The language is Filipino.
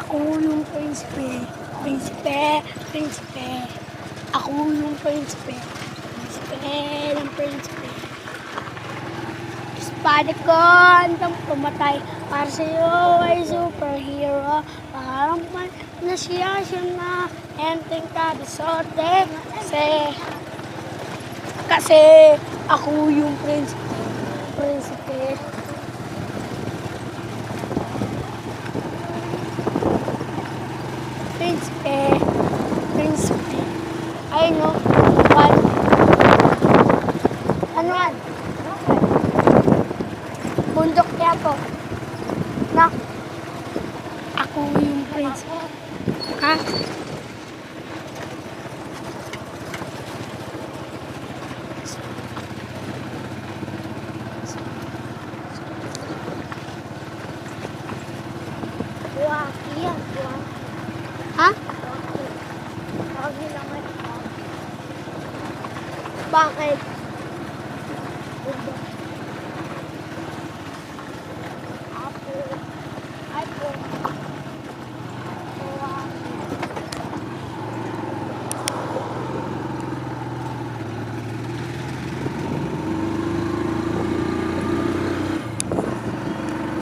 Ako yung prinsipe. Prinsipe, prinsipe. Ako yung prinsipe. Prinsipe ng prinsipe. Espada ko, handang pumatay. Para sa'yo ay superhero. Parang man na siya na enteng kada sorte. Kasi ako yung prinsipe. Prinsipe. Prinsipe. Prinsipe. Ay no. What? Ano yan? Bundok niya po. Na. Ako yung prinsipe. Ha? Buwaki yan. Buwaki. Ha? Buwaki naman. Bakit?